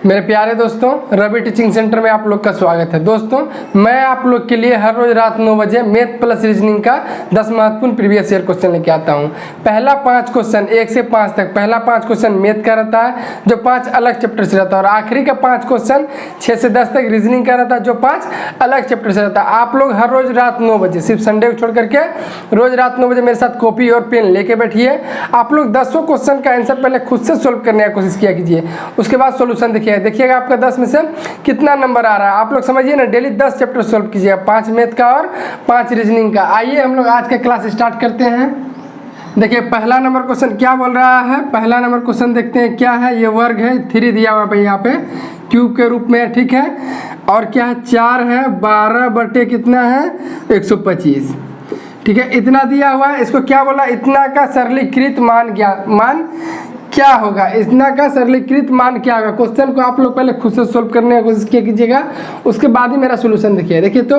मेरे प्यारे दोस्तों, रवि टीचिंग सेंटर में आप लोग का स्वागत है। दोस्तों, मैं आप लोग के लिए हर रोज रात 9 बजे मैथ प्लस रीजनिंग का 10 महत्वपूर्ण प्रीवियस ईयर क्वेश्चन लेके आता हूं। पहला 5 क्वेश्चन 1 से 5 तक, पहला 5 क्वेश्चन मैथ का रहता है जो 5 अलग चैप्टर से रहता है, और आखिरी का 5 क्वेश्चन 6 से 10 तक रीजनिंग का रहता है जो 5 अलग चैप्टर से रहता है। आप लोग हर रोज रात 9 बजे, सिर्फ संडे को छोड़ करके रोज रात 9 बजे मेरे साथ कॉपी और पेन लेके बैठिए। आप लोग 10 क्वेश्चन का आंसर पहले खुद से सोल्व करने की कोशिश किया कीजिए, उसके बाद सोल्यूशन देखिएगा आपका 10 में से कितना नंबर आ रहा है। आप लोग समझिए ना, डेली 10 चैप्टर सोल्व कीजिएगा, 5 मैथ का और 5 रीजनिंग का। आइए हम लोग आज का क्लास स्टार्ट करते हैं। देखिए पहला नंबर क्वेश्चन क्या बोल रहा है। पहला नंबर क्वेश्चन देखते हैं क्या है। ये वर्ग है, 3 दिया हुआ है यहाँ पे क्यूब के रूप में, ठीक है। और क्या है, 4 है, 12 बटे कितना है 125, ठीक है। इतना दिया हुआ है, इसको क्या बोला, इतना का सरलीकृत मान क्या होगा, इतना का सरलीकृत मान क्या होगा। क्वेश्चन को आप लोग पहले खुद से सोल्व करने की कोशिश किया कीजिएगा, उसके बाद ही मेरा सोल्यूशन देखिए तो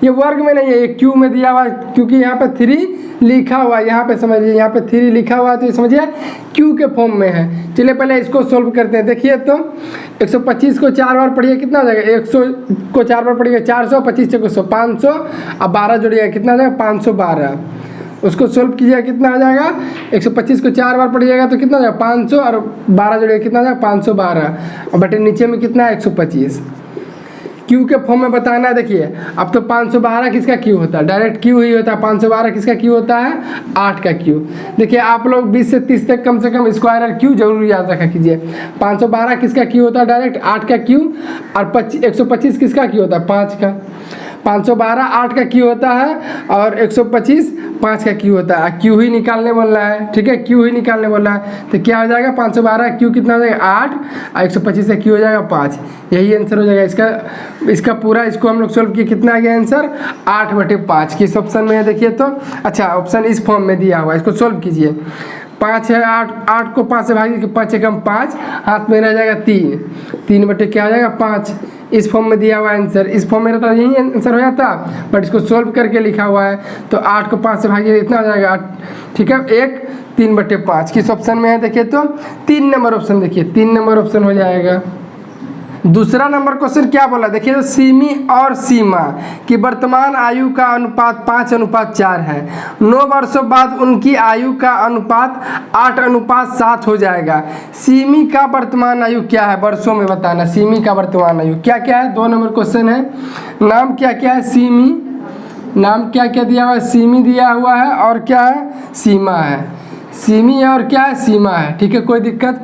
ये वर्ग में नहीं है, ये क्यू में दिया हुआ है, क्योंकि यहाँ पे 3 लिखा हुआ है। यहाँ पे समझिए, यहाँ पे 3 लिखा हुआ है तो ये समझिए क्यू के फॉर्म में है। चलिए पहले इसको सोल्व करते हैं। देखिए तो 125 को 4 बार पढ़िए, कितना हो जाएगा, 100 को 4 बार पढ़िएगा 400, 25 से 100 500, अब 12 जोड़िएगा कितना हो जाएगा 512। उसको सोल्व कीजिएगा कितना आ जाएगा, 125 को 4 बार पढ़िएगा तो कितना हो जाएगा 500, और 12 जोड़िएगा कितना हो जाएगा 512, और बटे नीचे में कितना है 125। क्यू के फॉर्म में बताना है। देखिए अब तो 512 किसका क्यू होता है, डायरेक्ट क्यू ही होता है। 512 किसका क्यू होता है, 8 का क्यू। देखिए आप लोग 20 से 30 तक कम से कम स्क्वायर और क्यू जरूर याद रखा कीजिए। 512 किसका क्यू होता है, डायरेक्ट 8 का क्यू, और 125 किसका क्यू होता है 5 का। 512 8 का क्यू होता है और 125 5 का क्यू होता है। क्यू ही निकालने बोल रहा है, ठीक है, क्यू ही निकालने बोल रहा है। तो क्या हो जाएगा, 512 क्यू कितना हो जाएगा 8, और 125 का क्यू हो जाएगा 5। यही आंसर हो जाएगा इसका पूरा। इसको हम लोग सोल्व किए, कितना आ गया आंसर 8/5। किस ऑप्शन में है देखिए तो, अच्छा ऑप्शन इस फॉर्म में दिया हुआ है, इसको सोल्व कीजिए। 5 है, 8 को 5 से भागिए, 5 से कम 5, हाथ में रह जाएगा 3 बटे क्या हो जाएगा 5। इस फॉर्म में दिया हुआ आंसर, इस फॉर्म में रहता यही आंसर हो जाता, बट इसको सोल्व करके लिखा हुआ है तो 8 को 5 से भागिए इतना हो जाएगा 8, ठीक है। 1 3/5 किस ऑप्शन में है देखिए तो 3 नंबर ऑप्शन। देखिए 3 नंबर ऑप्शन हो जाएगा। दूसरा नंबर क्वेश्चन क्या बोला, देखिए तो सिमी और सीमा की वर्तमान आयु का अनुपात 5:4 है। 9 वर्षों बाद उनकी आयु का अनुपात 8:7 हो जाएगा। सिमी का वर्तमान आयु क्या है, वर्षों में बताना। सिमी का वर्तमान आयु क्या क्या है, 2 नंबर क्वेश्चन है। नाम क्या क्या है, सिमी, नाम क्या क्या दिया हुआ है, सिमी दिया हुआ है, और क्या है सीमा है। सिमी और क्या है सीमा है, ठीक है, कोई दिक्कत।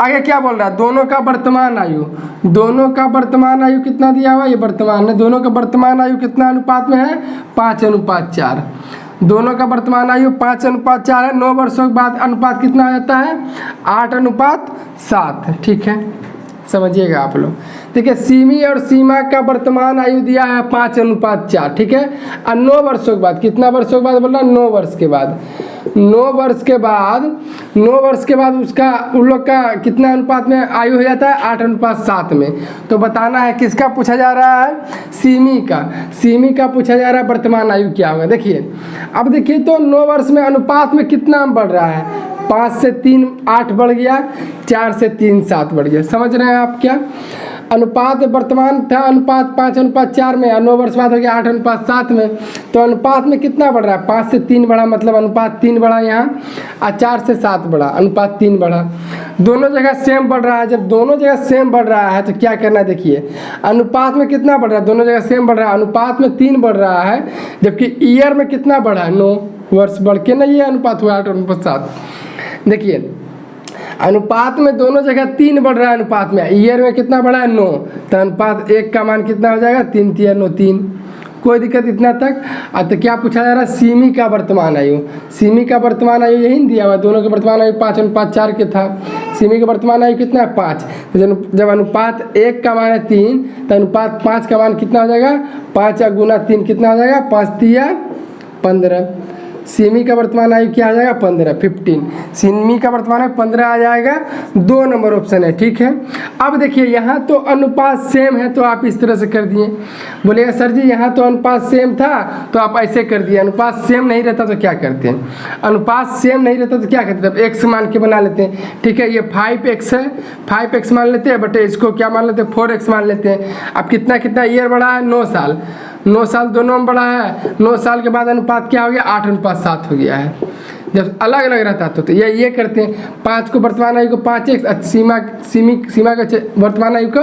आगे क्या बोल रहा है, दोनों का वर्तमान आयु, दोनों का वर्तमान आयु कितना दिया हुआ है, ये वर्तमान है। दोनों का वर्तमान आयु कितना अनुपात में है, 5:4। दोनों का वर्तमान आयु 5:4 है। 9 वर्षों के बाद अनुपात कितना आ जाता है 8:7, ठीक है, समझिएगा आप लोग। देखिए सिमी और सीमा का वर्तमान आयु दिया है 5:4, ठीक है। और 9 वर्षों के बाद, कितना वर्षों के बाद बोल रहा है, 9 वर्ष के बाद। 9 वर्ष के बाद उसका उन लोग का कितना अनुपात में आयु हो जाता है 8:7 में। तो बताना है किसका पूछा जा रहा है, सिमी का पूछा जा रहा है वर्तमान आयु क्या होगा। देखिए अब देखिए तो 9 वर्ष में अनुपात में कितना बढ़ रहा है, 5 से 3 8 बढ़ गया, 4 से 3 7 बढ़ गया। समझ रहे हैं आप क्या, अनुपात वर्तमान था अनुपात 5:4 में, 9 वर्ष बाद हो गया 8:7 में। तो अनुपात में कितना बढ़ रहा है, 5 से 3 बढ़ा, मतलब अनुपात 3 बढ़ा यहाँ, और 4 से 7 बढ़ा, अनुपात 3 बढ़ा। दोनों जगह सेम बढ़ रहा है। जब दोनों जगह सेम बढ़ रहा है तो क्या करना है, देखिए अनुपात में कितना बढ़ रहा है, दोनों जगह सेम बढ़ रहा है, अनुपात में 3 बढ़ रहा है, जबकि ईयर में कितना बढ़ा है 9 वर्ष बढ़ के ना ये अनुपात हुआ 8:7। देखिए अनुपात में दोनों जगह 3 बढ़ रहा है, अनुपात में ईयर में कितना बढ़ा है 9, तो अनुपात 1 का मान कितना हो जाएगा 3 3 9 3, कोई दिक्कत इतना तक। तो क्या पूछा जा रहा है, सिमी का वर्तमान आयु। सिमी का वर्तमान आयु यही दिया हुआ, दोनों का वर्तमान आयु 5:4 के था। सिमी का वर्तमान आयु कितना है 5। तो जब अनुपात 1 का मान है 3, तो अनुपात 5 का मान कितना हो जाएगा 5 गुना 3 कितना हो जाएगा 5 3 15। सिमी का वर्तमान आयु क्या आ जाएगा 15 सिमी का वर्तमान आयु 15 आ जाएगा। 2 नंबर ऑप्शन है, ठीक है। अब देखिए यहाँ तो अनुपात सेम है तो आप इस तरह से कर दिए। बोलेगा सर जी यहाँ तो अनुपात सेम था तो आप ऐसे कर दिए, अनुपात सेम नहीं रहता तो क्या करते हैं, अनुपात सेम नहीं रहता तो क्या करते हैं, तब एक्स मान के बना लेते हैं, ठीक है। ये 5x है, 5x मान लेते हैं, बटे इसको क्या मान लेते हैं 4x मान लेते हैं। अब कितना ईयर बढ़ा है 9 साल, 9 साल दोनों में बढ़ा है। 9 साल के बाद अनुपात क्या हो गया 8:7 हो गया है। जब अलग अलग रहता तो ये करते हैं, 5 को वर्तमान आयु को 5x, सीमा का वर्तमान आयु को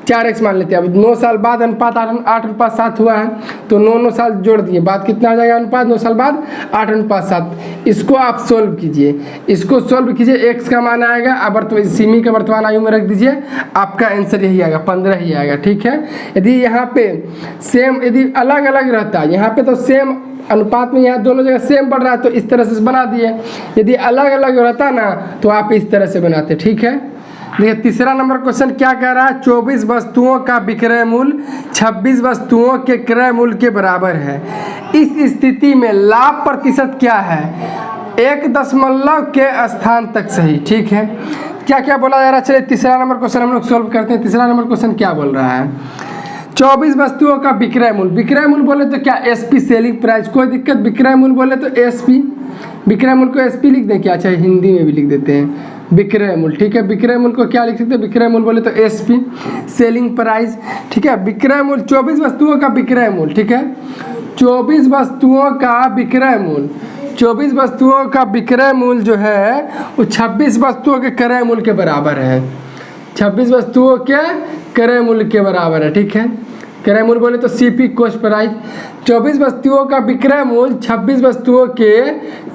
4x मान लेते हैं। अब 9 साल बाद अनुपात 8:7 हुआ है तो 9 साल जोड़ दिए, बाद कितना आ जाएगा अनुपात 9 साल बाद 8:7। इसको आप सोल्व कीजिए, इसको सोल्व कीजिए, x का मान आएगा, अब सिमी का वर्तमान आयु में रख दीजिए, आपका आंसर यही आएगा 15 ही आएगा, ठीक है। यदि यहाँ पे सेम, यदि अलग अलग रहता, यहाँ पे तो सेम अनुपात में यहाँ दोनों जगह सेम बढ़ रहा है तो इस तरह से बना दिए। यदि अलग अलग रहता ना तो आप इस तरह से बनाते, ठीक है। देखिए तीसरा नंबर क्वेश्चन क्या कह रहा है, 24 वस्तुओं का विक्रय मूल्य 26 वस्तुओं के क्रय मूल्य के बराबर है। इस स्थिति में लाभ प्रतिशत क्या है, 1 के स्थान तक सही, ठीक है। क्या क्या बोला जा रहा है, चलिए तीसरा नंबर क्वेश्चन हम लोग सोल्व करते हैं। तीसरा नंबर क्वेश्चन क्या बोल रहा है, 24 वस्तुओं का विक्रय मूल्य, विक्रय मूल्य बोले तो क्या एसपी सेलिंग प्राइस, कोई दिक्कत, विक्रय मूल्य बोले तो एसपी, विक्रय मूल्य को एसपी लिख दें क्या, अच्छा हिंदी में भी लिख देते हैं विक्रय मूल्य, ठीक है। विक्रय मूल्य को क्या लिख सकते हैं, विक्रय मूल्य बोले तो एसपी सेलिंग प्राइस, ठीक है। विक्रय मूल्य 24 वस्तुओं का विक्रय मूल्य, ठीक है। 24 वस्तुओं का विक्रय मूल्य, 24 वस्तुओं का विक्रय मूल्य जो है वो 26 वस्तुओं के क्रय मूल्य के बराबर है, 26 वस्तुओं के क्रय मूल्य के बराबर है, ठीक है। क्रय मूल्य बोले तो सीपी कॉस्ट प्राइस, 24 वस्तुओं का विक्रय मूल्य 26 वस्तुओं के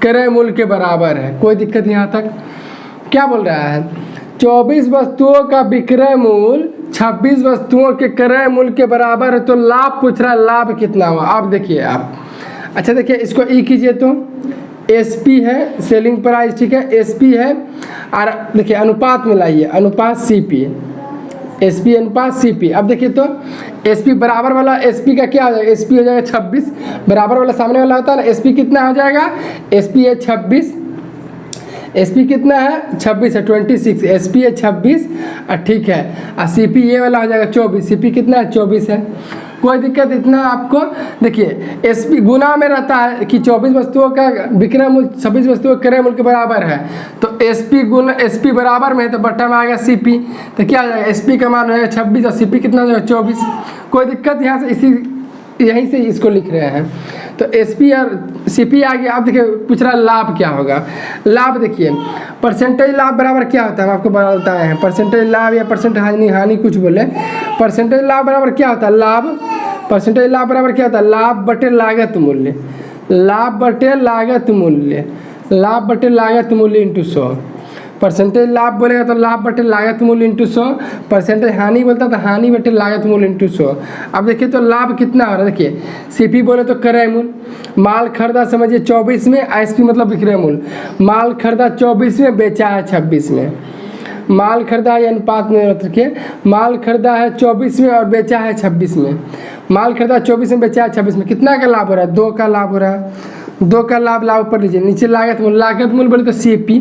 क्रय मूल्य के बराबर है, कोई दिक्कत यहाँ तक। क्या बोल रहा है, 24 वस्तुओं का विक्रय मूल्य 26 वस्तुओं के क्रय मूल्य के बराबर है, तो लाभ पूछ रहा है, लाभ कितना हुआ। आप देखिए आप, अच्छा देखिए इसको ई कीजिए तो एसपी है सेलिंग प्राइस, ठीक है, एसपी है, और देखिए अनुपात में लाइए, अनुपात सीपी, एसपी अनुपात सीपी। अब देखिए तो एसपी बराबर वाला, एसपी का क्या हो जाएगा, एसपी हो जाएगा 26, बराबर वाला सामने वाला होता है ना, एसपी कितना हो जाएगा, एसपी है 26, एसपी कितना है 26 है, 26, एसपी है 26, ठीक है, और सीपी ये वाला हो जाएगा 24, सीपी कितना है 24 है, कोई दिक्कत। इतना आपको देखिए एसपी गुना में रहता है कि 24 वस्तुओं का विक्रय मूल्य 26 वस्तुओं के क्रय मूल्य के बराबर है, तो एसपी गुना एसपी बराबर में है तो बट्टा में आएगा सीपी, तो क्या आ जाएगा एसपी का मान रहेगा 26 और सीपी कितना हो जाएगा 24, कोई दिक्कत। यहाँ से इसी यहीं से इसको लिख रहे हैं, तो एसपी और सीपी आ गया। आप देखिए पूछ रहा लाभ क्या होगा, लाभ देखिए परसेंटेज लाभ बराबर क्या होता है, हम आपको बताए हैं, परसेंटेज लाभ या परसेंट हानि कुछ बोले, परसेंटेज लाभ बराबर क्या होता है, लाभ, परसेंटेज लाभ बराबर क्या होता है, लाभ बटे लागत मूल्य, लाभ बटे लागत मूल्य, लाभ बटे लागत मूल्य इंटू 100। परसेंटेज लाभ बोलेगा तो लाभ बटे लागत मूल्य इंटू 100, परसेंटेज हानि बोलता है तो हानि बटे लागत मूल्य इंटू 100। अब देखिए तो लाभ कितना हो रहा है, देखिए सीपी बोले तो क्रय मूल्य, माल खरीदा समझिए 24 में, एसपी मतलब विक्रय मूल्य, माल खरीदा 24 में, बेचा है 26 में, माल खरीदा है अनुपात में रखिए, माल खरीदा है 24 में और बेचा है 26 में, माल खरीदा 24 में, बेचा है 26 में, कितना का लाभ हो रहा है, 2 का लाभ हो रहा है, 2 का लाभ, लाभ ऊपर लीजिए, नीचे लागत मूल्य, लागत मूल्य बोले तो सीपी,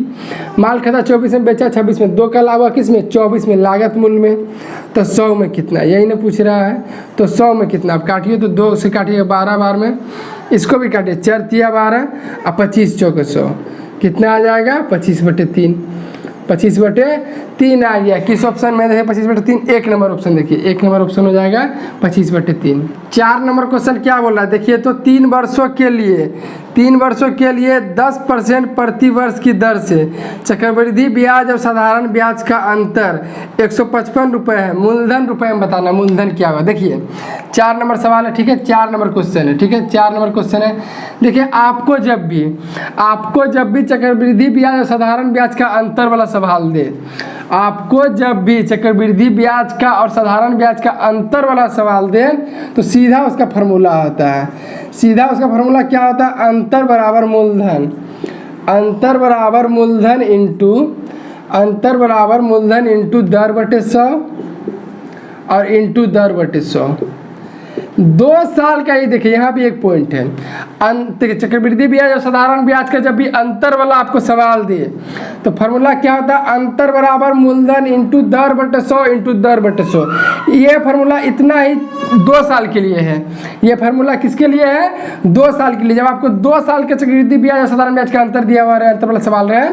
माल खरीदा 24 में, बेचा 26 में, 2 का लाभ हुआ किस में 24 में, लागत मूल्य में, तो 100 में कितना, यही ना पूछ रहा है, तो 100 में कितना, आप काटिए तो 2 से काटिए 12 बार में, इसको भी काटिए 4 तिया 12 और 25 चौके 100, कितना आ जाएगा 25/3, 25/3 आ गया। किस ऑप्शन में देखिए 25/3, 1 नंबर ऑप्शन, देखिए 1 नंबर ऑप्शन हो जाएगा 25/3। 4 नंबर क्वेश्चन क्या बोल रहा है, देखिए तो 3 वर्षों के लिए 10% प्रति वर्ष की दर से चक्रवृद्धि ब्याज और साधारण ब्याज का अंतर 155 रुपये है, मूलधन रुपये में बताना, मूलधन क्या होगा। देखिए 4 नंबर सवाल है, ठीक है, 4 नंबर क्वेश्चन है, ठीक है, 4 नंबर क्वेश्चन है। देखिए आपको जब भी चक्रवृद्धि ब्याज और साधारण ब्याज का अंतर वाला सवाल दे, आपको जब भी चक्रवृद्धि ब्याज का और साधारण ब्याज का अंतर वाला सवाल दे तो सीधा उसका फार्मूला होता है, सीधा उसका फार्मूला क्या होता है, अंतर बराबर मूलधन, अंतर बराबर मूलधन इंटू दर बटे 100 और इंटू दर बटे 100। 2 साल का ही देखिए, यहाँ भी एक पॉइंट है। चक्रवृद्धि ब्याज और साधारण ब्याज का जब भी अंतर वाला आपको सवाल दे तो फार्मूला क्या होता है, अंतर बराबर मूलधन इंटू दर बटे 100 इंटू दर बटे 100। ये फार्मूला इतना ही 2 साल के लिए है। ये फार्मूला किसके लिए है, 2 साल के लिए। जब आपको 2 साल के चक्रवृद्धि ब्याज और साधारण ब्याज का अंतर दिया हुआ है, अंतर वाला सवाल है,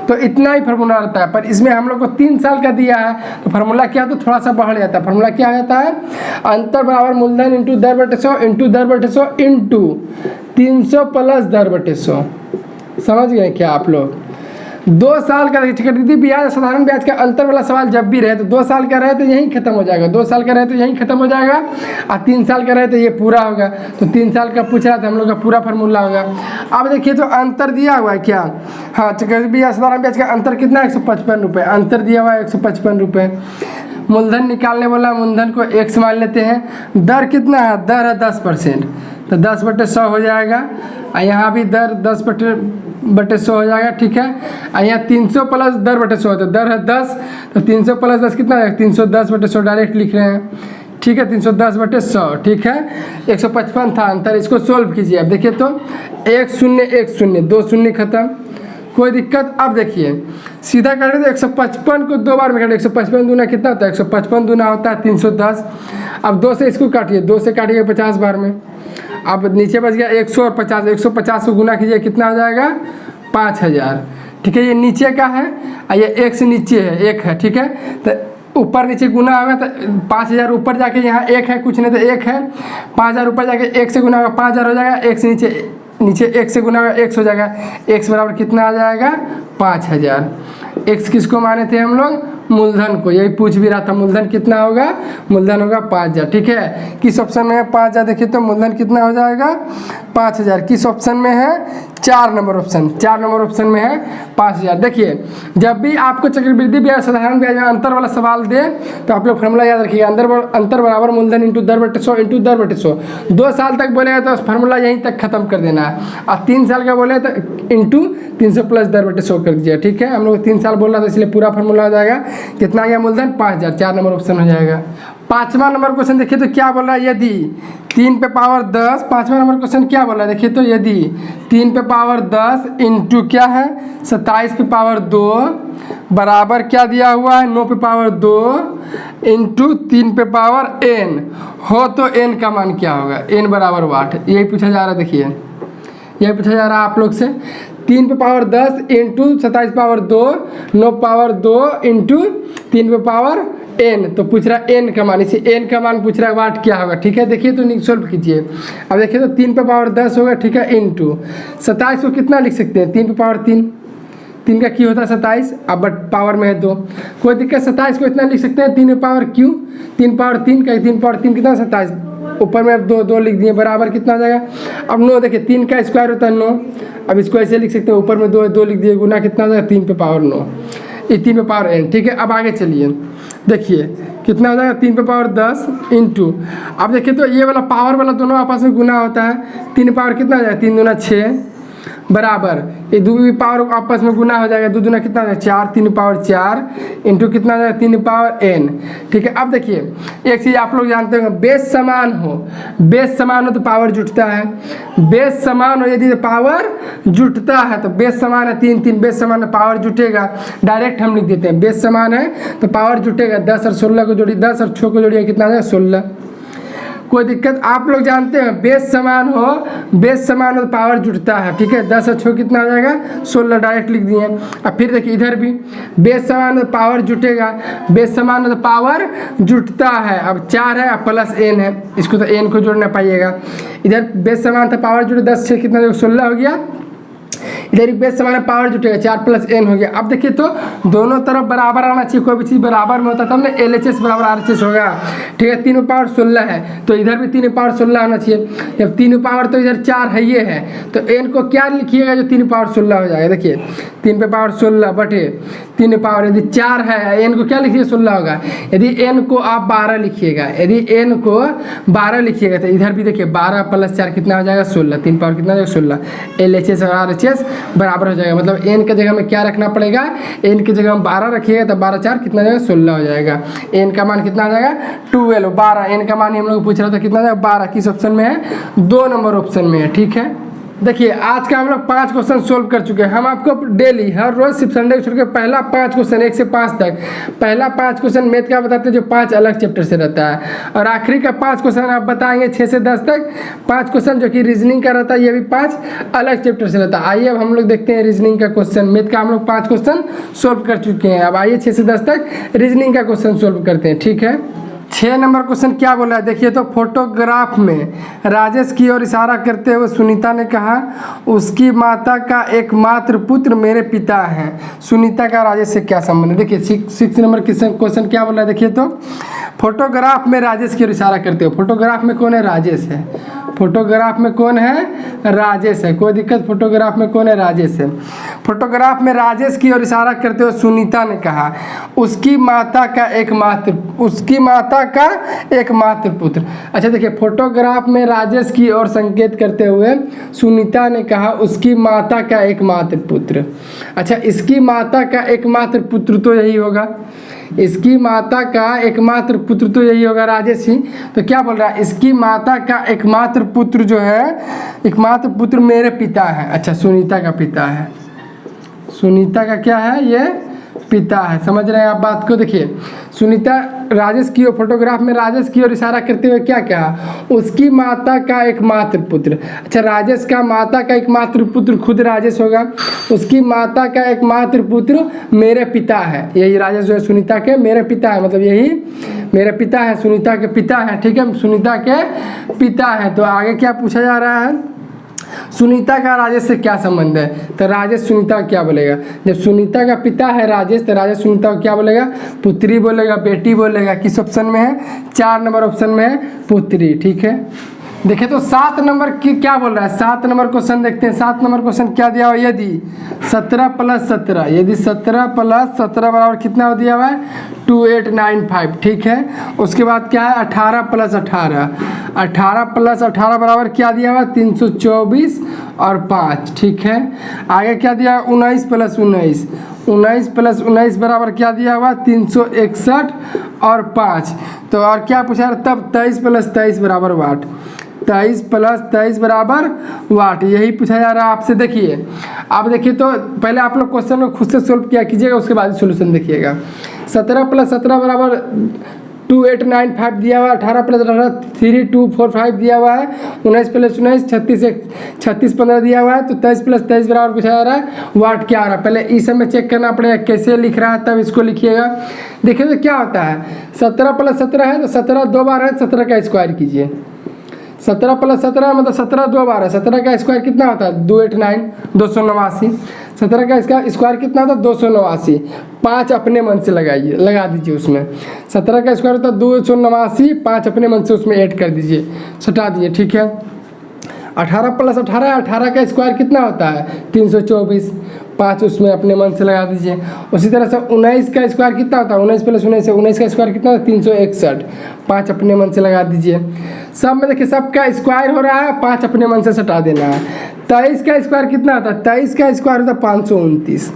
तो इतना ही फार्मूला रहता है। पर इसमें हम लोग को 3 साल का दिया है तो फार्मूला क्या, तो थोड़ा सा बढ़ जाता है। फार्मूला क्या हो जाता है, अंतर बराबर मूलधन इंटू दर बटे 100 इंटू दर बटे 100 इंटू 300 प्लस दर बटे 100। समझ गए क्या आप लोग। 2 साल का चक्रवृद्धि ब्याज साधारण ब्याज का अंतर वाला सवाल जब भी रहे तो 2 साल का रहे तो यहीं खत्म हो जाएगा, 2 साल का रहे तो यहीं खत्म हो जाएगा, और 3 साल का रहे तो ये पूरा होगा। तो 3 साल का पूछ रहा था हम लोग का पूरा फार्मूला होगा। अब देखिए तो अंतर दिया हुआ है क्या, हाँ चक्रवृद्धि ब्याज साधारण ब्याज का अंतर कितना है, 155 रुपये अंतर दिया हुआ है, 155 रुपये। मूलधन निकालने वाला मूलधन को x मान लेते हैं। दर कितना है, दर है 10%, तो 10 बटे 100 हो जाएगा, और यहाँ भी दर 10 बटे 100 हो जाएगा, ठीक है। और यहाँ 300 प्लस दर बटे 100, तो दर है 10, तो 300 प्लस 10 कितना है, 310 बटे 100 डायरेक्ट लिख रहे हैं, ठीक है। 310 बटे 100, ठीक है। 155 था अंतर, इसको सोल्व कीजिए। अब देखिए तो 1 0 1 0 2 शून्य खत्म, कोई दिक्कत। अब देखिए सीधा काटे तो 155 को 2 बार में काटे, 155 दूना कितना होता है, 155 दूना होता है 310। अब 2 से इसको काटिए, 2 से काटिए 50 बार में। अब नीचे बच गया 100 और 50, 150 को गुना कीजिए, कितना हो जाएगा, 5000, ठीक है। ये नीचे का है और ये 1 से नीचे है, 1 है, ठीक है। तो ऊपर नीचे गुना होगा तो 5000 ऊपर जाके यहाँ 1 है, कुछ नहीं तो 1 है, 5000 ऊपर जाके 1 से गुना होगा 5000 हो जाएगा, 1 से नीचे 1 से गुना होगा 1 हो जाएगा, x बराबर कितना आ जाएगा, 5000। x किसको माने थे हम लोग, मूलधन को। यही पूछ भी रहा था, मूलधन कितना होगा, मूलधन होगा 5000, ठीक है। किस ऑप्शन में है 5000, देखिए तो मूलधन कितना हो जाएगा, 5000। किस ऑप्शन में है, 4 नंबर ऑप्शन, 4 नंबर ऑप्शन में है 5000। देखिए जब भी आपको चक्रवृद्धि ब्याज साधारण ब्याज में अंतर वाला सवाल दे तो आप लोग फार्मूला याद रखिएगा, अंतर बराबर मूलधन इंटू दर बटे 100 इंटू दर बटे 100। 2 साल तक बोलेगा तो फार्मूला यहीं तक खत्म कर देना है, और 3 साल का बोले तो इंटू 300 प्लस दर बटे 100 कर दीजिए, ठीक है। हम लोग 3 साल बोल रहा था इसलिए पूरा फार्मूला हो जाएगा। कितना आ गया मूलधन, 5000, 4 नंबर ऑप्शन हो जाएगा। 5वां नंबर क्वेश्चन देखिए तो क्या बोल रहा है, यदि 3 पे पावर 10, 5वां नंबर क्वेश्चन क्या बोल रहा है, देखिए तो यदि 3 पे पावर 10 इंटू क्या है 27 पे पावर 2 बराबर क्या दिया हुआ है, 9 पे पावर 2 इंटू 3 पे पावर n हो तो n का मान क्या होगा, n बराबर वाट। यही पूछा जा रहा है, देखिए यही पूछा जा रहा है आप लोग से। 3 पे power 10 into 27 power 2, 9 power 2 into 3 पे पावर n, तो पूछ रहा है n का मान, इसे n का मान पूछ रहा है, वाट क्या होगा, ठीक है। देखिए तो सोल्व कीजिए। अब देखिए तो 3 पे पावर 10 होगा, ठीक है, इंटू 27 को कितना लिख सकते हैं, 3 पे पावर 3, 3 का क्यू होता है 27, अब बट पावर में है 2, कोई दिक्कत। 27 को इतना लिख सकते हैं 3 पे पावर क्यू, 3 पावर 3 का 3 पावर 3 कितना 27, ऊपर में अब 2 लिख दिए, बराबर कितना आ जाएगा। अब 9 देखिए 3 का स्क्वायर होता है 9, अब इसको ऐसे लिख सकते हैं, ऊपर में 2 लिख दिए, गुना कितना आ जाएगा 3 पे पावर 9, ये 3 पे पावर n, ठीक है। अब आगे चलिए, देखिए कितना हो जाएगा, 3 पे पावर 10 इंटू, अब देखिए तो ये वाला पावर वाला दोनों आपस में गुना होता है, 3 पावर कितना हो जाएगा, 3 दूना 6 बराबर, ये 2 पावर आपस में गुना हो जाएगा, 2 दूना कितना हो जाएगा 4, 3 पावर 4 इंटू कितना हो जाएगा 3 पावर n, ठीक है। अब देखिए एक चीज़ आप लोग जानते होंगे, बेस समान हो तो पावर जुटता है, बेस समान हो यदि तो पावर जुटता है, तो बेस समान है 3 3, बेस समान है पावर जुटेगा, डायरेक्ट हम लिख देते हैं बेस समान है तो पावर जुटेगा। 10 और 16 को जोड़िए, 10 और 6 को जोड़िए, कितना आ जाएगा 16, कोई दिक्कत। आप लोग जानते हैं बेस समान हो तो पावर जुटता है, ठीक है। 10 और 6 कितना हो जाएगा 16, डायरेक्ट लिख दिए। अब फिर देखिए इधर भी बेस समान हो तो पावर जुटेगा, बेस समान हो तो पावर जुटता है। अब 4 है, अब प्लस n है, इसको तो n को जोड़ना पाइएगा। इधर बेस समान था पावर जुटे, 10 6 कितना 16 हो गया, इधर एक बेस समान पावर जुटेगा, 4 प्लस n हो गया। अब देखिए तो दोनों तरफ बराबर आना चाहिए, कोई भी चीज़ बराबर में होता है तब ना LHS बराबर RHS होगा, ठीक है। 3 पावर 16 है तो इधर भी 3 पावर 16 होना चाहिए, जब 3 पावर तो इधर 4 है ये है, तो n को क्या लिखिएगा जो 3 पावर 16 हो जाएगा। देखिए 3 पे पावर 16 बटे 3 पावर, यदि 4 है n को क्या लिखिए 16 होगा, यदि n को आप 12 लिखिएगा, यदि n को 12 लिखिएगा तो इधर भी देखिए 12 प्लस 4 कितना हो जाएगा 16, 3 पावर कितना हो जाएगा 16, LHS और RHS बराबर हो जाएगा। मतलब n की जगह में क्या रखना पड़ेगा, n की जगह में 12 रखिएगा तो 12 4 कितना हो जाएगा 16 हो जाएगा। n का मान कितना आ जाएगा 12, 12 n का मान हम लोग पूछ रहा था कितना जाएगा 12, किस ऑप्शन में है 2 नंबर ऑप्शन में है। ठीक है, देखिए आज का हम लोग 5 क्वेश्चन सोल्व कर चुके हैं। हम आपको डेली हर रोज सिर्फ संडे को छोड़ के पहला 5 क्वेश्चन 1 से 5 तक, पहला 5 क्वेश्चन मैथ का बताते हैं जो 5 अलग चैप्टर से रहता है, और आखिरी का 5 क्वेश्चन आप बताएंगे 6 से 10 तक, 5 क्वेश्चन जो कि रीजनिंग का रहता है, ये भी 5 अलग चैप्टर से रहता है। आइए अब हम लोग देखते हैं रीजनिंग का क्वेश्चन। मैथ का हम लोग 5 क्वेश्चन सोल्व कर चुके हैं, अब आइए 6 से 10 तक रीजनिंग का क्वेश्चन सोल्व करते हैं। ठीक है, 6 नंबर क्वेश्चन क्या बोला है देखिए तो, फोटोग्राफ में राजेश की ओर इशारा करते हुए सुनीता ने कहा उसकी माता का एकमात्र पुत्र मेरे पिता हैं। सुनीता का राजेश से क्या संबंध है? देखिए 6 नंबर क्वेश्चन क्या बोला है देखिए तो, फोटोग्राफ में राजेश की ओर इशारा करते हुए, फोटोग्राफ में कौन है राजेश है, फोटोग्राफ में कौन है राजेश है, कोई दिक्कत, फोटोग्राफ में कौन है राजेश है। फोटोग्राफ में राजेश की ओर इशारा करते हुए सुनीता ने कहा उसकी माता का एकमात्र पुत्र। अच्छा देखिए, फोटोग्राफ में राजेश की ओर संकेत करते हुए सुनीता ने कहा उसकी माता का एकमात्र पुत्र। अच्छा, इसकी माता का एकमात्र पुत्र तो यही होगा, इसकी माता का एकमात्र पुत्र तो यही होगा राजेश ही। तो क्या बोल रहा है, इसकी माता का एकमात्र पुत्र जो है, एकमात्र पुत्र मेरे पिता है। अच्छा, सुनीता का पिता है, सुनीता का क्या है, ये पिता है। समझ रहे हैं आप बात को? देखिए सुनीता राजेश की ओर, फोटोग्राफ में राजेश की ओर इशारा करते हुए क्या कहा, उसकी माता का एकमात्र पुत्र। अच्छा, राजेश का माता का एकमात्र पुत्र खुद राजेश होगा, उसकी माता का एकमात्र पुत्र मेरे पिता है। यही राजेश जो है सुनीता के मेरे पिता है, मतलब यही मेरे पिता है, सुनीता के पिता है। ठीक है, सुनीता के पिता है। तो आगे क्या पूछा जा रहा है, सुनीता का राजेश से क्या संबंध है? तो राजेश सुनीता को क्या बोलेगा, जब सुनीता का पिता है राजेश तो राजेश सुनीता को क्या बोलेगा, पुत्री बोलेगा, बेटी बोलेगा। किस ऑप्शन में है, 4 नंबर ऑप्शन में है पुत्री। ठीक है, देखिए तो 7 नंबर की क्या बोल रहा है, 7 नंबर क्वेश्चन देखते हैं। 7 नंबर क्वेश्चन क्या दिया हुआ है, यदि 17 + 17, यदि 17 + 17 बराबर कितना दिया हुआ है 2895। ठीक है, उसके बाद क्या है 18 + 18, 18 + 18 बराबर क्या दिया हुआ 324 और 5। ठीक है, आगे क्या दिया 19 + 19, 19 + 19 बराबर क्या दिया हुआ 361 और 5। तो और क्या पूछा है तब 23 + 23 बराबर वाट, 23 + 23 बराबर वाट, यही पूछा जा रहा है आपसे। देखिए आप देखिए तो पहले आप लोग क्वेश्चन को खुद से सोल्व किया कीजिएगा, उसके बाद सोल्यूशन देखिएगा। 17 + 17 बराबर 2895 दिया हुआ है, 18 + 18 3245 दिया हुआ है, 19 + 19 36 15 दिया हुआ है। तो 23 + 23 बराबर पूछा जा रहा है वाट क्या आ रहा है, पहले इस समय चेक करना पड़ेगा कैसे लिख रहा है, तब इसको लिखिएगा। देखिए तो क्या होता है 17 + 17 है तो 17 2 बार है, 17 का स्क्वायर कीजिए। 17 + 17 मतलब 17 2 बार है, 17 का स्क्वायर कितना होता है 289 289, 17 का स्क्वायर कितना होता है 289, 5 अपने मन से लगाइए, लगा दीजिए उसमें। 17 का स्क्वायर होता है 289, 5 अपने मन से उसमें ऐड कर दीजिए, सटा दीजिए। ठीक है, 18 + 18, 18 का स्क्वायर कितना होता है 324, 5 उसमें अपने मन से लगा दीजिए। उसी तरह से 19 का स्क्वायर कितना होता है 19 + 19 है, 19 का स्क्वायर कितना होता है 361, 5 अपने मन से लगा दीजिए। सब में देखिए सबका स्क्वायर हो रहा है, 5 अपने मन से सटा देना है। 23 का स्क्वायर कितना होता है 23 का स्क्वायर होता है 529,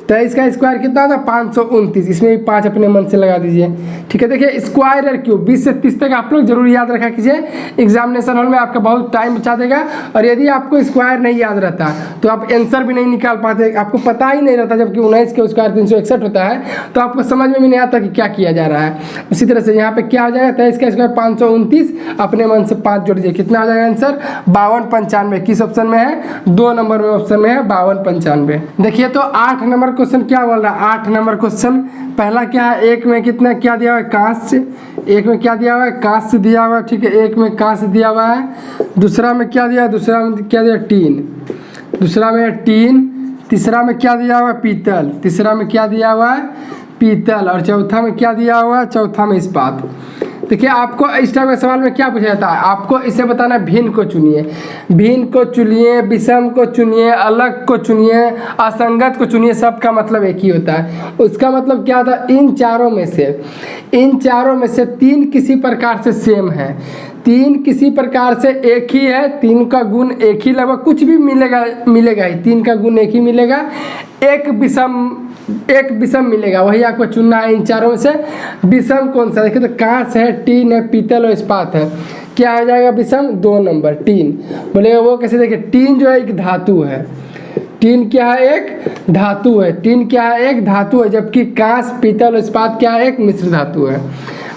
23 का स्क्वायर कितना होता है 529, इसमें भी 5 अपने मन से लगा दीजिए। ठीक है, देखिए स्क्वायर और क्यूब 20 से 30 तक आप लोग जरूर याद रखा कीजिए, एग्जामिनेशन हॉल में आपका बहुत टाइम बचा देगा। और यदि आपको स्क्वायर नहीं याद रहता तो आप आंसर भी नहीं निकाल पाते, आपको पता ही नहीं रहता, जबकि 19 के स्क्वायर 361 होता है तो आपको समझ में भी नहीं आता कि क्या किया जा रहा है। उसी तरह से यहाँ पे क्या हो जाएगा 23 का स्क्वायर 529, अपने मन से 5 जोड़ दीजिए, कितना हो जाएगा आंसर 5295। किस ऑप्शन में है 2 नंबर में ऑप्शन में है 5295। देखिए तो 8 नंबर क्वेश्चन क्या बोल रहा है, 8 नंबर क्वेश्चन पहला क्या है, एक में कितना क्या दिया हुआ है कांस्य, एक में क्या दिया हुआ है कांस्य दिया हुआ है। ठीक है, एक में कांस्य दिया हुआ है, दूसरा में क्या दिया, दूसरा में क्या दिया टीन, दूसरा में टीन, तीसरा में क्या दिया हुआ है पीतल, तीसरा में क्या दिया हुआ है पीतल, और चौथा में क्या दिया हुआ है, चौथा में इस्पात। देखिए आपको इस टाइप के सवाल में क्या पूछा जाता है, आपको इसे बताना है भिन्न को चुनिए, भिन्न को चुनिए, विषम को चुनिए, अलग को चुनिए, असंगत को चुनिए, सबका मतलब एक ही होता है। उसका मतलब क्या होता है इन चारों में से 3 किसी प्रकार से सेम है, 3 किसी प्रकार से एक ही है, 3 का गुण एक ही लगभग कुछ भी मिलेगा ही, 3 का गुण एक ही मिलेगा। एक विषम मिलेगा, वही आपको चुनना है इन चारों में से। विषम कौन सा? देखिए तो कांच है, टीन है, पीतल और इस्पात है। क्या आ जाएगा विषम? 2 नंबर टीन। बोलेगा वो कैसे? देखिए टीन जो है एक धातु है, टीन क्या है? एक धातु है। टीन क्या है? एक धातु है, जबकि कांच, पीतल और इस्पात क्या है? एक मिश्र धातु है।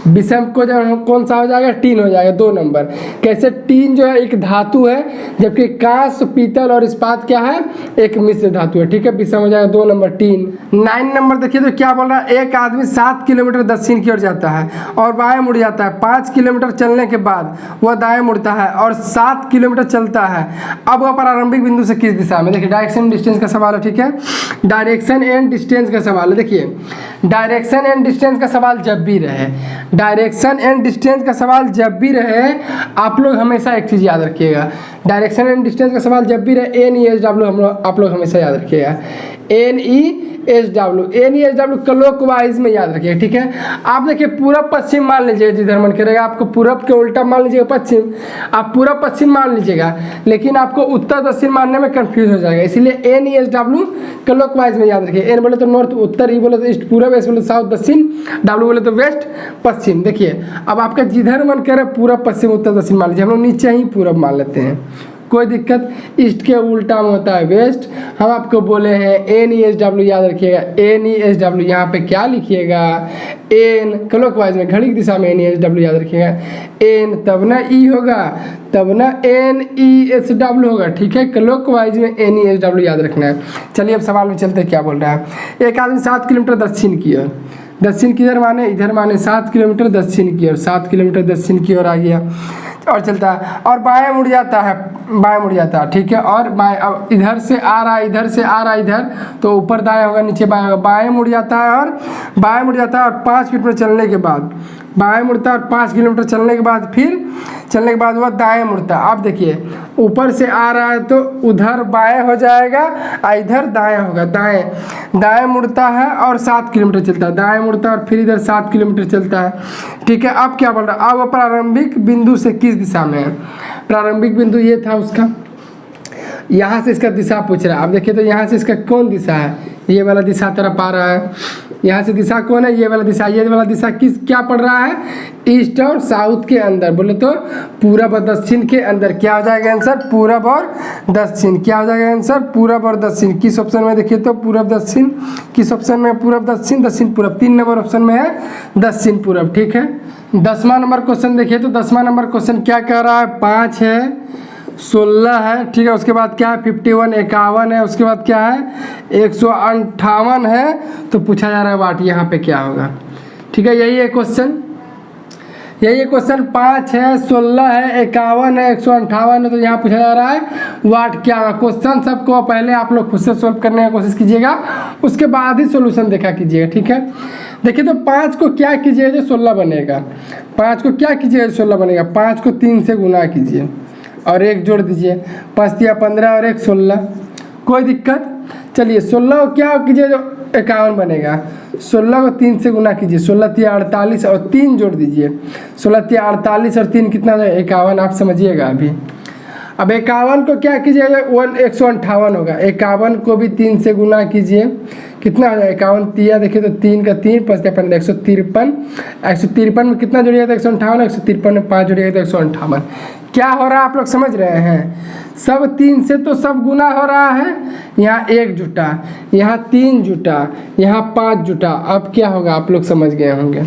विषम को जब कौन सा हो जाएगा? टीन हो जाएगा। 2 नंबर। कैसे? टीन जो है एक धातु है, जबकि कांच, पीतल और इस्पात क्या है? एक मिश्र धातु है। ठीक है, विषम हो जाएगा 2 नंबर टीन। 9 नंबर देखिए तो क्या बोल रहा है? एक आदमी 7 किलोमीटर दक्षिण की ओर जाता है और बाएं मुड़ जाता है। 5 किलोमीटर चलने के बाद वह दाएं मुड़ता है और 7 किलोमीटर चलता है। अब वह प्रारंभिक बिंदु से किस दिशा में? देखिए डायरेक्शन डिस्टेंस का सवाल है। ठीक है, डायरेक्शन एंड डिस्टेंस का सवाल है। देखिए डायरेक्शन एंड डिस्टेंस का सवाल जब भी रहे, डायरेक्शन एंड डिस्टेंस का सवाल जब भी रहे, आप लोग हमेशा एक चीज़ याद रखिएगा। डायरेक्शन एंड डिस्टेंस का सवाल जब भी रहे, NESW आप लोग हमेशा याद रखिएगा। NESW क्लॉकवाइज में याद रखिएगा। ठीक है, आप देखिए पूरब पश्चिम मान लीजिएगा, जिधर मन करेगा आपको पूरब के उल्टा मान लीजिएगा पश्चिम, आप पूरब पश्चिम मान लीजिएगा, लेकिन आपको उत्तर दक्षिण मानने में कंफ्यूज हो जाएगा। इसलिए NESW क्लॉकवाइज में याद रखिए। N बोले तो नॉर्थ उत्तर, E बोले तो ईस्ट पूरब, S बोले तो साउथ दक्षिण, W बोले तो वेस्ट पश्चिम। देखिए अब आपका जिधर मन करे पूरब पश्चिम उत्तर दक्षिण मान लीजिए, हम लोग नीचे ही पूरब मान लेते हैं, कोई दिक्कत। ईस्ट के उल्टा में होता है वेस्ट। हम आपको बोले हैं NESW याद रखिएगा। NESW यहाँ पे क्या लिखिएगा? N क्लॉकवाइज में घड़ी की दिशा में NESW याद रखिएगा। N तब ना E होगा, तब ना NESW होगा। ठीक है, क्लॉकवाइज में NESW याद रखना है। चलिए अब सवाल में चलते हैं, क्या बोल रहा है? एक आदमी 7 किलोमीटर दक्षिण की ओर, दक्षिण किधर माने? इधर माने 7 किलोमीटर दक्षिण की ओर, 7 किलोमीटर दक्षिण की ओर आ गया और चलता है और बाएं मुड़ जाता है, बाएं मुड़ जाता है। ठीक है, और बाएं अब इधर से आ रहा है, इधर से आ रहा है इधर, तो ऊपर दाएं होगा, नीचे बाएं होगा। बाएं मुड़ जाता है और बाएं मुड़ जाता है और 5 किलोमीटर चलने के बाद बाएं मुड़ता है और 5 किलोमीटर चलने के बाद फिर चलने के बाद वह दाएं मुड़ता है। आप देखिए ऊपर से आ रहा है तो उधर बाएं हो जाएगा और इधर दाएं होगा। दाएं मुड़ता है और 7 किलोमीटर चलता है, दाएं मुड़ता है और फिर इधर 7 किलोमीटर चलता है। ठीक है, अब क्या बोल रहा है? अब वह प्रारंभिक बिंदु से किस दिशा में है? प्रारंभिक बिंदु ये था उसका, यहाँ से इसका दिशा पूछ रहा है। आप देखिए तो यहाँ से इसका कौन दिशा है? ये वाला दिशा तरफ आ रहा है। यहाँ से दिशा कौन है? ये वाला दिशा। ये वाला दिशा किस क्या पड़ रहा है? ईस्ट और साउथ के अंदर, बोले तो पूरब और दक्षिण के अंदर। क्या हो जाएगा आंसर? पूरब और दक्षिण। क्या हो जाएगा आंसर? पूरब और दक्षिण। किस ऑप्शन में? देखिए तो पूरब दक्षिण। किस ऑप्शन में? पूरब दक्षिण, दक्षिण पूरब। 3 नंबर ऑप्शन में है दक्षिण पूरब। ठीक है, 10वां नंबर क्वेश्चन देखिए तो 10वां नंबर क्वेश्चन क्या कह रहा है? 5 है, 16 है। ठीक है, उसके बाद क्या है? 51, 51 है। उसके बाद क्या है? 158 है। तो पूछा जा रहा है वाट यहाँ पे क्या होगा? ठीक है, यही है क्वेश्चन, यही है क्वेश्चन। 5 है, 16 है, 51 है, 158 है। तो यहाँ पूछा जा रहा है वाट क्या होगा? क्वेश्चन सबको पहले आप लोग खुद से सोल्व करने की कोशिश कीजिएगा, उसके बाद ही सोल्यूशन देखा कीजिएगा। ठीक है, देखिए तो 5 को क्या कीजिएगा जो 16 बनेगा? 5 को क्या कीजिएगा जो 16 बनेगा? 5 को 3 से गुना कीजिए और 1 जोड़ दीजिए। 5 या 15 और 1 16, कोई दिक्कत। चलिए 16 को क्या कीजिए जो 51 बनेगा? 16 को 3 से गुना कीजिए, 16 या 48 और 3 जोड़ दीजिए। 16 या 48 और 3 कितना है? 51। आप समझिएगा अभी। अब 51 को क्या कीजिएगा? 158 होगा। 51 को भी 3 से गुना कीजिए, कितना हो जाएगा? 51 तिया देखिए तो 3 का 3, 5 या 15, 153। 153 में कितना जोड़िएगा? तो 158। 153 में 5 जोड़िएगा तो 158। क्या हो रहा है आप लोग समझ रहे हैं? सब 3 से तो सब गुना हो रहा है। यहाँ 1 जुटा, यहाँ 3 जुटा, यहाँ 5 जुटा। अब क्या होगा आप लोग समझ गए होंगे।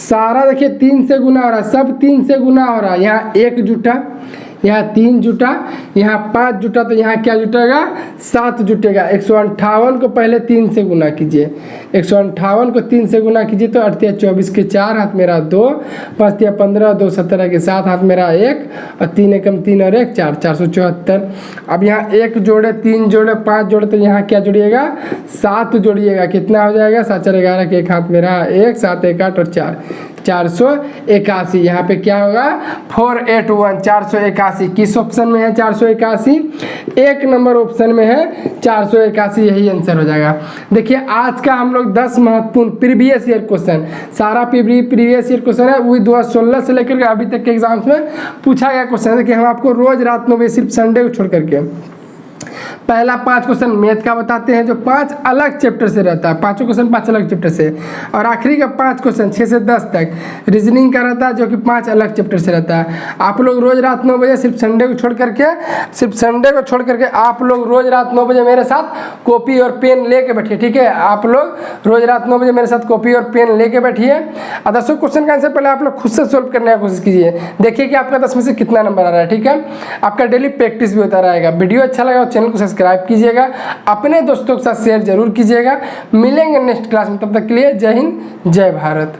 सारा देखिए 3 से गुना हो रहा है, सब 3 से गुना हो रहा है। यहाँ 1 जुटा, यहाँ 3 जुटा, यहाँ 5 जुटा, तो यहाँ क्या जुटेगा? 7 जुटेगा। 158 को पहले 3 से गुना कीजिए। 158 को 3 से गुना कीजिए तो 8 या 24 के 4 हाथ मेरा 2, 5 या 15, 2 17 के 7 हाथ मेरा 1 और 3 एकम 3 और 1 4, 474। अब यहाँ 1 जोड़े, 3 जोड़े, 5 जोड़े, तो यहाँ क्या जोड़िएगा? 7 जोड़िएगा। कितना हो जाएगा? 7 4 11 के 1 हाथ मेरा 1, 7 1 8 और 4, 481। यहाँ पे क्या होगा 481 481। किस ऑप्शन में है 481? एक नंबर ऑप्शन में है 481, यही आंसर हो जाएगा। देखिए आज का हम लोग 10 महत्वपूर्ण प्रीवियस ईयर क्वेश्चन, सारा प्रीवियस ईयर क्वेश्चन है वही 2016 से लेकर के अभी तक के एग्जाम्स में पूछा गया क्वेश्चन है। देखिए हम आपको रोज रात 9 बजे सिर्फ संडे को छोड़ करके पहला 5 क्वेश्चन मैथ का बताते हैं जो 5 अलग चैप्टर से रहता है, पांचों क्वेश्चन 5 अलग चैप्टर से, और आखिरी का 5 क्वेश्चन 6 से 10 तक रीजनिंग का रहता है जो कि 5 अलग चैप्टर से रहता है। आप लोग रोज रात 9 बजे सिर्फ संडे को छोड़ करके आप लोग रोज रात 9 बजे मेरे साथ कॉपी और पेन लेके बैठिए, ठीक है। आप लोग रोज रात 9 बजे मेरे साथ कॉपी और पेन लेके बैठिए और 10 क्वेश्चन का आंसर पहले आप लोग खुद से सोल्व करने की कोशिश कीजिए, देखिए कि आपका 10 में से कितना नंबर आ रहा है, ठीक है। आपका डेली प्रैक्टिस भी होता रहेगा। वीडियो अच्छा लगा तो चैनल को सब्सक्राइब कीजिएगा, अपने दोस्तों के साथ शेयर जरूर कीजिएगा। मिलेंगे नेक्स्ट क्लास में, तब तक के लिए जय हिंद जय भारत।